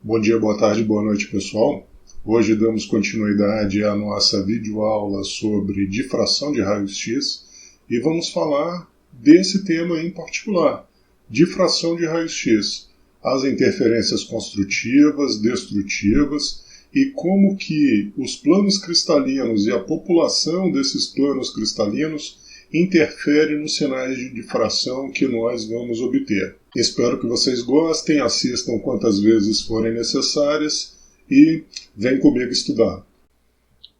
Bom dia, boa tarde, boa noite, pessoal. Hoje damos continuidade à nossa videoaula sobre difração de raios-x e vamos falar desse tema em particular, difração de raios-x, as interferências construtivas, destrutivas e como que os planos cristalinos e a população desses planos cristalinos interfere nos sinais de difração que nós vamos obter. Espero que vocês gostem, assistam quantas vezes forem necessárias e vem comigo estudar.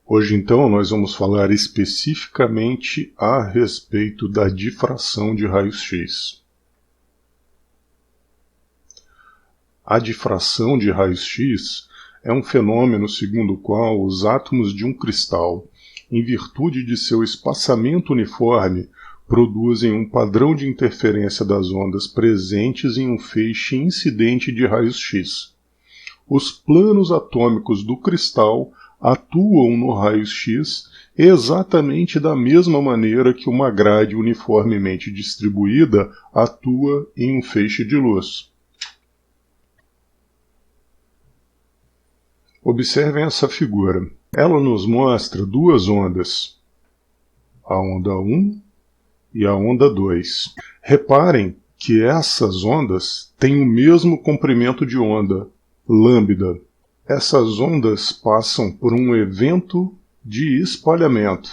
Hoje então nós vamos falar especificamente a respeito da difração de raios-x. A difração de raios-x é um fenômeno segundo o qual os átomos de um cristal, em virtude de seu espaçamento uniforme, produzem um padrão de interferência das ondas presentes em um feixe incidente de raios-x. Os planos atômicos do cristal atuam no raio-x exatamente da mesma maneira que uma grade uniformemente distribuída atua em um feixe de luz. Observem essa figura. Ela nos mostra duas ondas, a onda 1 e a onda 2. Reparem que essas ondas têm o mesmo comprimento de onda, lambda. Essas ondas passam por um evento de espalhamento.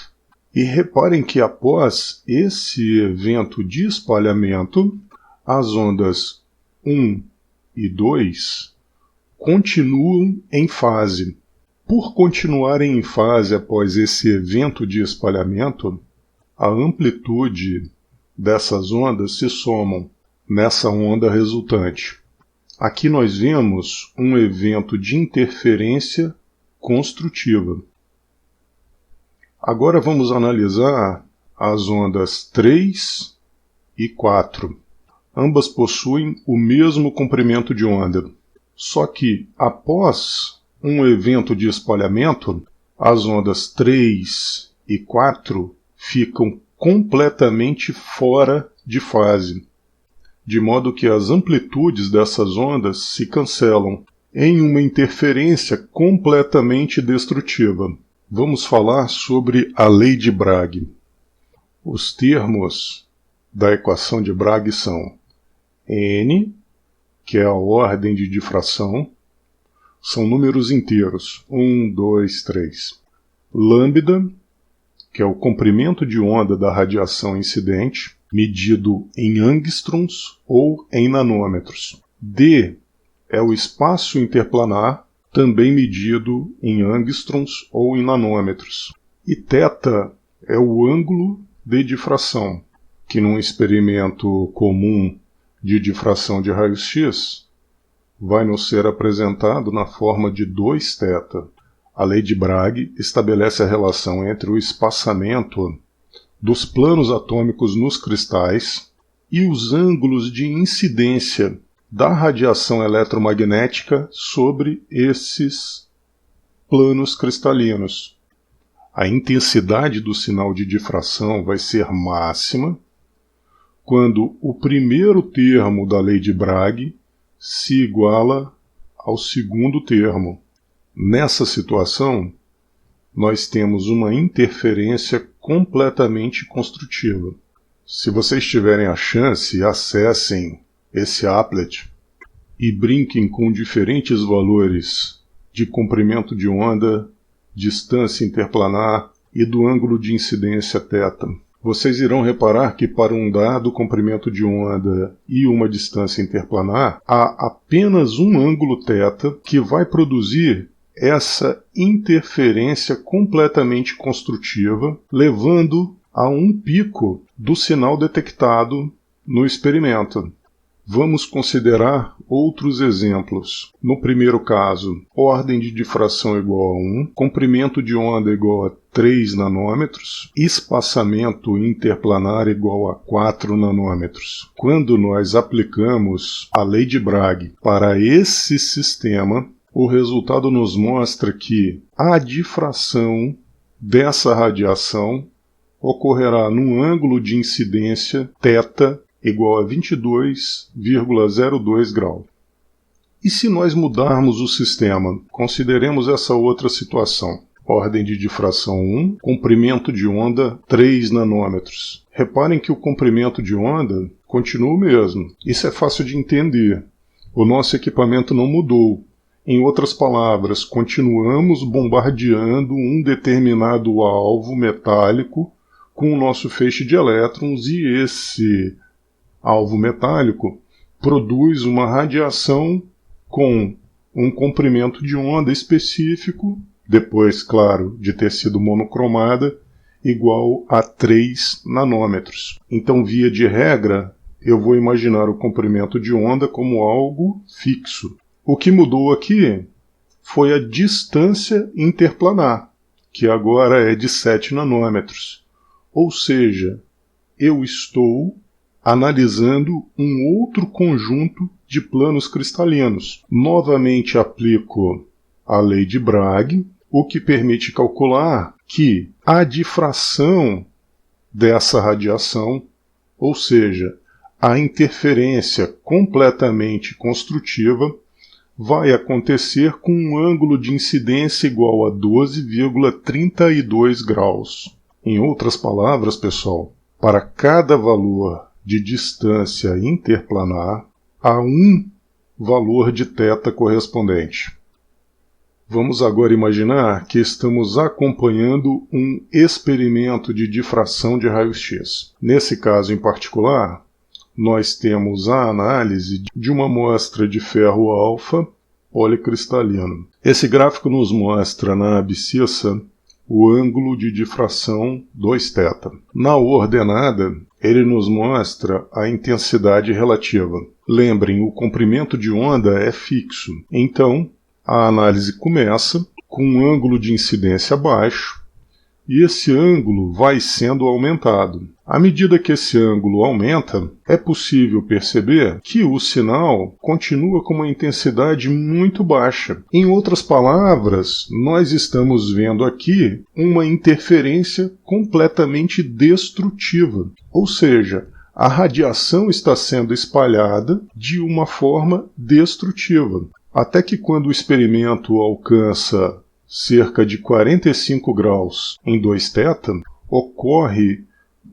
E reparem que após esse evento de espalhamento, as ondas 1 e 2 continuam em fase. Por continuarem em fase após esse evento de espalhamento, a amplitude dessas ondas se somam nessa onda resultante. Aqui nós vemos um evento de interferência construtiva. Agora vamos analisar as ondas 3 e 4. Ambas possuem o mesmo comprimento de onda. Só que após um evento de espalhamento, as ondas 3 e 4 ficam completamente fora de fase, de modo que as amplitudes dessas ondas se cancelam em uma interferência completamente destrutiva. Vamos falar sobre a lei de Bragg. Os termos da equação de Bragg são n, que é a ordem de difração, são números inteiros, 1, 2, 3. Lambda, que é o comprimento de onda da radiação incidente, medido em angstroms ou em nanômetros. D é o espaço interplanar, também medido em angstroms ou em nanômetros. E θ é o ângulo de difração, que num experimento comum de difração de raios-x vai nos ser apresentado na forma de 2θ. A lei de Bragg estabelece a relação entre o espaçamento dos planos atômicos nos cristais e os ângulos de incidência da radiação eletromagnética sobre esses planos cristalinos. A intensidade do sinal de difração vai ser máxima quando o primeiro termo da lei de Bragg se iguala ao segundo termo. Nessa situação, nós temos uma interferência completamente construtiva. Se vocês tiverem a chance, acessem esse applet e brinquem com diferentes valores de comprimento de onda, distância interplanar e do ângulo de incidência θ. Vocês irão reparar que para um dado comprimento de onda e uma distância interplanar, há apenas um ângulo θ que vai produzir essa interferência completamente construtiva, levando a um pico do sinal detectado no experimento. Vamos considerar outros exemplos. No primeiro caso, ordem de difração igual a 1, comprimento de onda igual a 3 nanômetros, espaçamento interplanar igual a 4 nanômetros. Quando nós aplicamos a lei de Bragg para esse sistema, o resultado nos mostra que a difração dessa radiação ocorrerá num ângulo de incidência θ igual a 22,02 graus. E se nós mudarmos o sistema? Consideremos essa outra situação. Ordem de difração 1, comprimento de onda 3 nanômetros. Reparem que o comprimento de onda continua o mesmo. Isso é fácil de entender. O nosso equipamento não mudou. Em outras palavras, continuamos bombardeando um determinado alvo metálico com o nosso feixe de elétrons, e esse alvo metálico produz uma radiação com um comprimento de onda específico, depois, claro, de ter sido monocromada, igual a 3 nanômetros. Então, via de regra, eu vou imaginar o comprimento de onda como algo fixo. O que mudou aqui foi a distância interplanar, que agora é de 7 nanômetros. Ou seja, eu estou analisando um outro conjunto de planos cristalinos. Novamente aplico a lei de Bragg, o que permite calcular que a difração dessa radiação, ou seja, a interferência completamente construtiva, vai acontecer com um ângulo de incidência igual a 12,32 graus. Em outras palavras, pessoal, para cada valor de distância interplanar, há um valor de θ correspondente. Vamos agora imaginar que estamos acompanhando um experimento de difração de raios-x. Nesse caso em particular, nós temos a análise de uma amostra de ferro alfa policristalino. Esse gráfico nos mostra na abscissa o ângulo de difração 2θ. Na ordenada, ele nos mostra a intensidade relativa. Lembrem, o comprimento de onda é fixo. Então, a análise começa com um ângulo de incidência baixo, e esse ângulo vai sendo aumentado. À medida que esse ângulo aumenta, é possível perceber que o sinal continua com uma intensidade muito baixa. Em outras palavras, nós estamos vendo aqui uma interferência completamente destrutiva. Ou seja, a radiação está sendo espalhada de uma forma destrutiva. Até que quando o experimento alcança cerca de 45 graus em 2θ, ocorre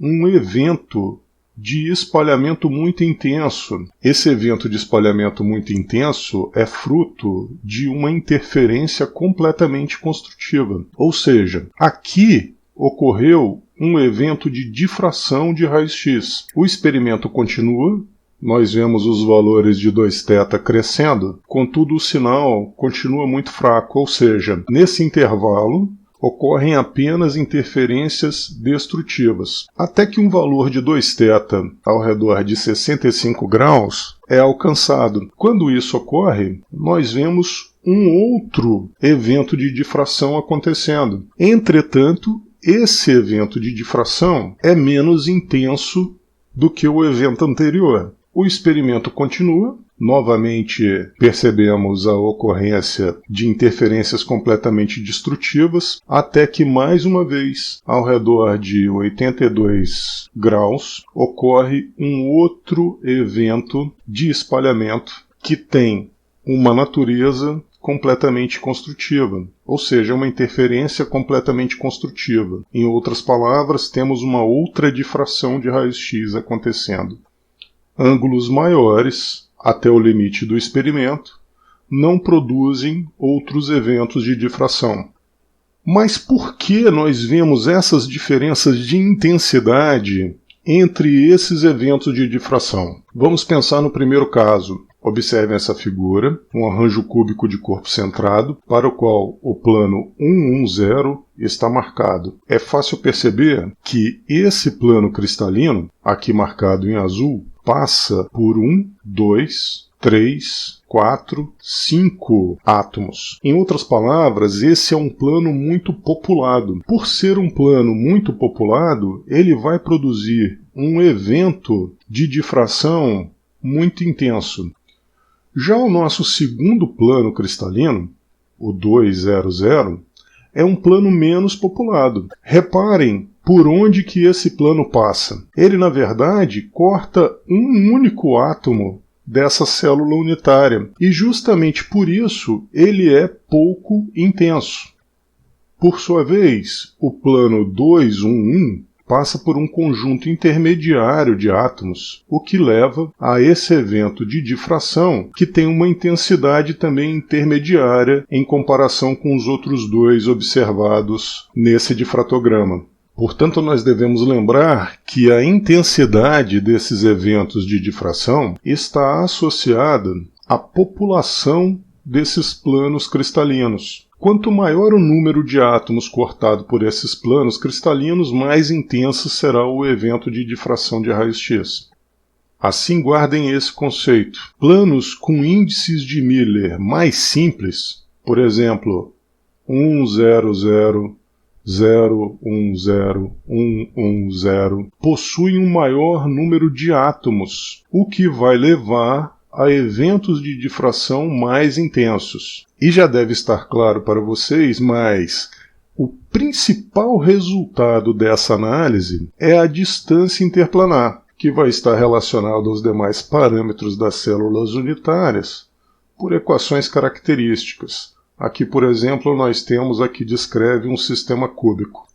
um evento de espalhamento muito intenso. Esse evento de espalhamento muito intenso é fruto de uma interferência completamente construtiva. Ou seja, aqui ocorreu um evento de difração de raios-x. O experimento continua. Nós vemos os valores de 2θ crescendo, contudo o sinal continua muito fraco, ou seja, nesse intervalo ocorrem apenas interferências destrutivas, até que um valor de 2θ ao redor de 65 graus é alcançado. Quando isso ocorre, nós vemos um outro evento de difração acontecendo. Entretanto, esse evento de difração é menos intenso do que o evento anterior. O experimento continua. Novamente percebemos a ocorrência de interferências completamente destrutivas, até que mais uma vez, ao redor de 82 graus, ocorre um outro evento de espalhamento que tem uma natureza completamente construtiva, ou seja, uma interferência completamente construtiva. Em outras palavras, temos uma outra difração de raios-x acontecendo. Ângulos maiores, até o limite do experimento, não produzem outros eventos de difração. Mas por que nós vemos essas diferenças de intensidade entre esses eventos de difração? Vamos pensar no primeiro caso. Observem essa figura, um arranjo cúbico de corpo centrado, para o qual o plano 110 está marcado. É fácil perceber que esse plano cristalino, aqui marcado em azul, passa por 1, 2, 3, 4, 5 átomos. Em outras palavras, esse é um plano muito populado. Por ser um plano muito populado, ele vai produzir um evento de difração muito intenso. Já o nosso segundo plano cristalino, o 200, é um plano menos populado. Reparem por onde que esse plano passa. Ele, na verdade, corta um único átomo dessa célula unitária, e justamente por isso ele é pouco intenso. Por sua vez, o plano 211 passa por um conjunto intermediário de átomos, o que leva a esse evento de difração, que tem uma intensidade também intermediária em comparação com os outros dois observados nesse difratograma. Portanto, nós devemos lembrar que a intensidade desses eventos de difração está associada à população desses planos cristalinos. Quanto maior o número de átomos cortado por esses planos cristalinos, mais intenso será o evento de difração de raios-x. Assim, guardem esse conceito. Planos com índices de Miller mais simples, por exemplo, 100, 010, 110, possuem um maior número de átomos, o que vai levar a eventos de difração mais intensos. E já deve estar claro para vocês, mas o principal resultado dessa análise é a distância interplanar, que vai estar relacionada aos demais parâmetros das células unitárias por equações características. Aqui, por exemplo, nós temos aqui descreve um sistema cúbico.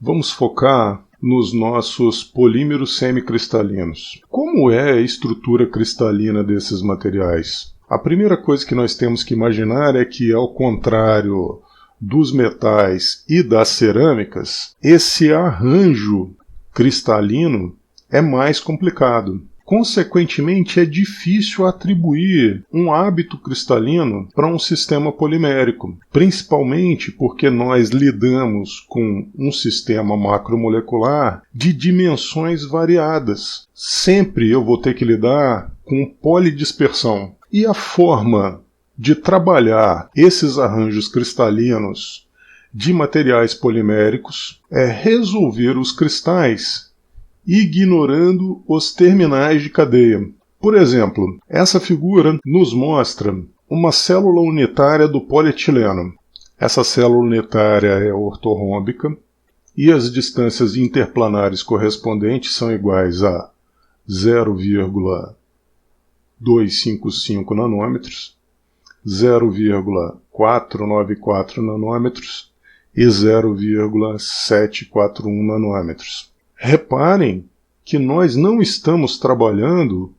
Vamos focar nos nossos polímeros semicristalinos. Como é a estrutura cristalina desses materiais? A primeira coisa que nós temos que imaginar é que, ao contrário dos metais e das cerâmicas, esse arranjo cristalino é mais complicado. Consequentemente, é difícil atribuir um hábito cristalino para um sistema polimérico, principalmente porque nós lidamos com um sistema macromolecular de dimensões variadas. Sempre eu vou ter que lidar com polidispersão. E a forma de trabalhar esses arranjos cristalinos de materiais poliméricos é resolver os cristais ignorando os terminais de cadeia. Por exemplo, essa figura nos mostra uma célula unitária do polietileno. Essa célula unitária é ortorrômbica e as distâncias interplanares correspondentes são iguais a 0,255 nanômetros, 0,494 nanômetros e 0,741 nanômetros. Reparem que nós não estamos trabalhando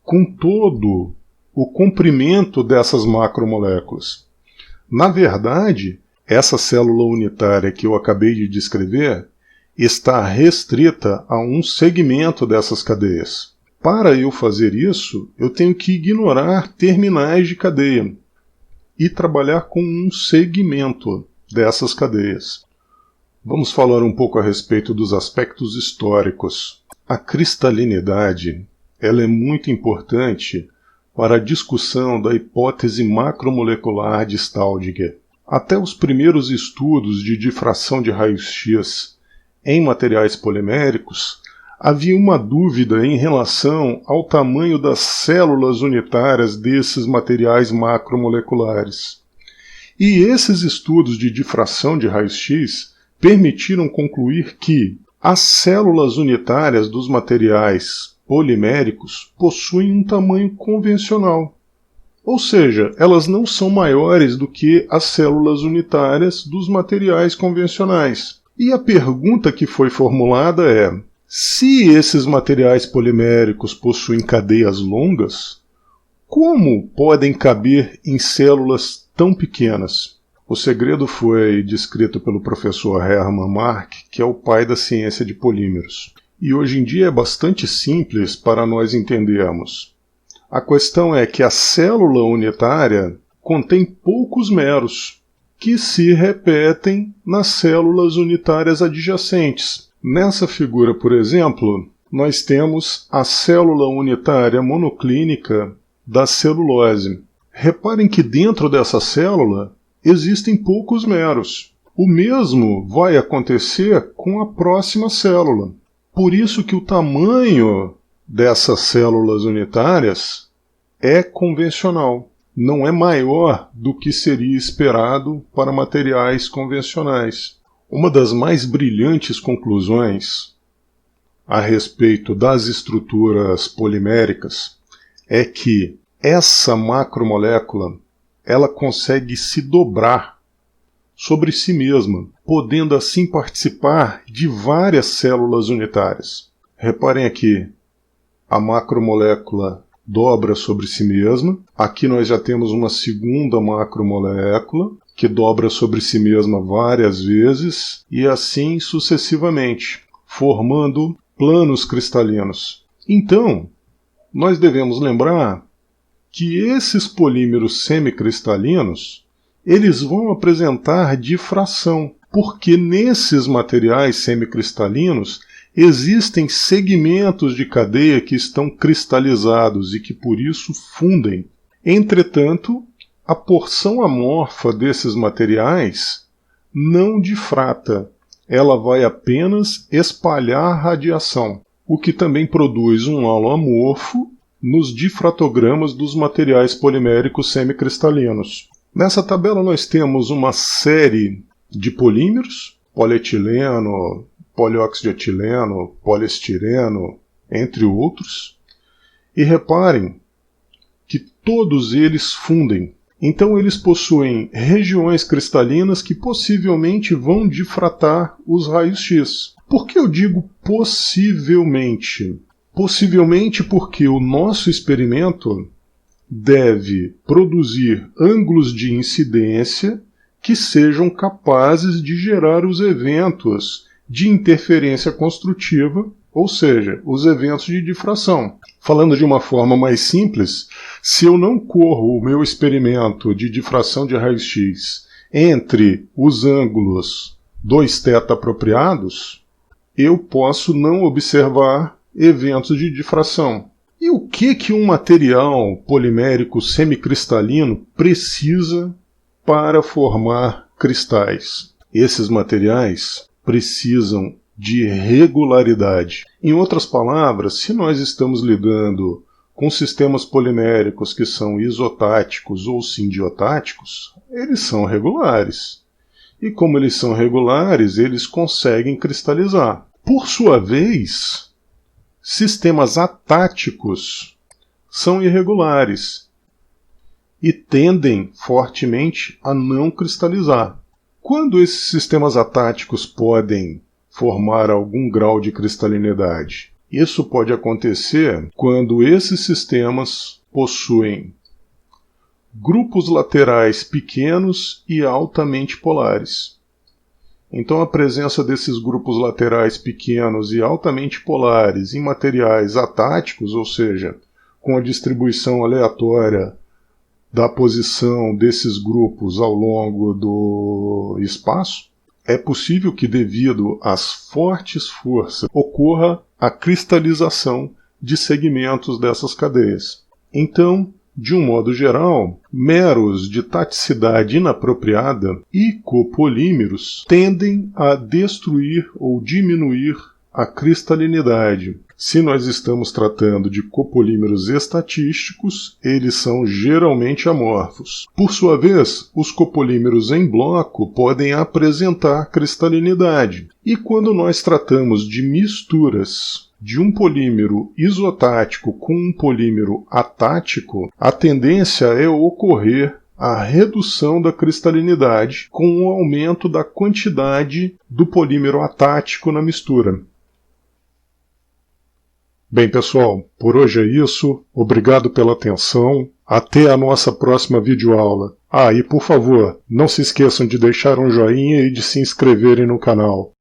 com todo o comprimento dessas macromoléculas. Na verdade, essa célula unitária que eu acabei de descrever está restrita a um segmento dessas cadeias. Para eu fazer isso, eu tenho que ignorar terminais de cadeia e trabalhar com um segmento dessas cadeias. Vamos falar um pouco a respeito dos aspectos históricos. A cristalinidade ela é muito importante para a discussão da hipótese macromolecular de Staudinger. Até os primeiros estudos de difração de raios-x em materiais poliméricos, havia uma dúvida em relação ao tamanho das células unitárias desses materiais macromoleculares. E esses estudos de difração de raios-x permitiram concluir que as células unitárias dos materiais poliméricos possuem um tamanho convencional. Ou seja, elas não são maiores do que as células unitárias dos materiais convencionais. E a pergunta que foi formulada é: se esses materiais poliméricos possuem cadeias longas, como podem caber em células tão pequenas? O segredo foi descrito pelo professor Hermann Mark, que é o pai da ciência de polímeros. E hoje em dia é bastante simples para nós entendermos. A questão é que a célula unitária contém poucos meros, que se repetem nas células unitárias adjacentes. Nessa figura, por exemplo, nós temos a célula unitária monoclínica da celulose. Reparem que dentro dessa célula existem poucos meros. O mesmo vai acontecer com a próxima célula. Por isso que o tamanho dessas células unitárias é convencional. Não é maior do que seria esperado para materiais convencionais. Uma das mais brilhantes conclusões a respeito das estruturas poliméricas é que essa macromolécula ela consegue se dobrar sobre si mesma, podendo assim participar de várias células unitárias. Reparem aqui, a macromolécula dobra sobre si mesma. Aqui nós já temos uma segunda macromolécula que dobra sobre si mesma várias vezes e assim sucessivamente, formando planos cristalinos. Então, nós devemos lembrar que esses polímeros semicristalinos eles vão apresentar difração, porque nesses materiais semicristalinos existem segmentos de cadeia que estão cristalizados e que por isso fundem. Entretanto, a porção amorfa desses materiais não difrata, ela vai apenas espalhar radiação, o que também produz um halo amorfo nos difratogramas dos materiais poliméricos semicristalinos. Nessa tabela nós temos uma série de polímeros, polietileno, polióxido de etileno, poliestireno, entre outros, e reparem que todos eles fundem. Então eles possuem regiões cristalinas que possivelmente vão difratar os raios X. Por que eu digo possivelmente? Possivelmente porque o nosso experimento deve produzir ângulos de incidência que sejam capazes de gerar os eventos de interferência construtiva, ou seja, os eventos de difração. Falando de uma forma mais simples, se eu não corro o meu experimento de difração de raio-x entre os ângulos 2θ apropriados, eu posso não observar eventos de difração. E o que um material polimérico semicristalino precisa para formar cristais? Esses materiais precisam de regularidade. Em outras palavras, se nós estamos lidando com sistemas poliméricos que são isotáticos ou sindiotáticos, eles são regulares. E como eles são regulares, eles conseguem cristalizar. Por sua vez, sistemas atáticos são irregulares e tendem fortemente a não cristalizar. Quando esses sistemas atáticos podem formar algum grau de cristalinidade? Isso pode acontecer quando esses sistemas possuem grupos laterais pequenos e altamente polares. Então a presença desses grupos laterais pequenos e altamente polares em materiais atáticos, ou seja, com a distribuição aleatória da posição desses grupos ao longo do espaço, é possível que, devido às fortes forças, ocorra a cristalização de segmentos dessas cadeias. Então, de um modo geral, meros de taticidade inapropriada e copolímeros tendem a destruir ou diminuir a cristalinidade. Se nós estamos tratando de copolímeros estatísticos, eles são geralmente amorfos. Por sua vez, os copolímeros em bloco podem apresentar cristalinidade. E quando nós tratamos de misturas de um polímero isotático com um polímero atático, a tendência é ocorrer a redução da cristalinidade com o aumento da quantidade do polímero atático na mistura. Bem, pessoal, por hoje é isso. Obrigado pela atenção. Até a nossa próxima videoaula. E por favor, não se esqueçam de deixar um joinha e de se inscreverem no canal.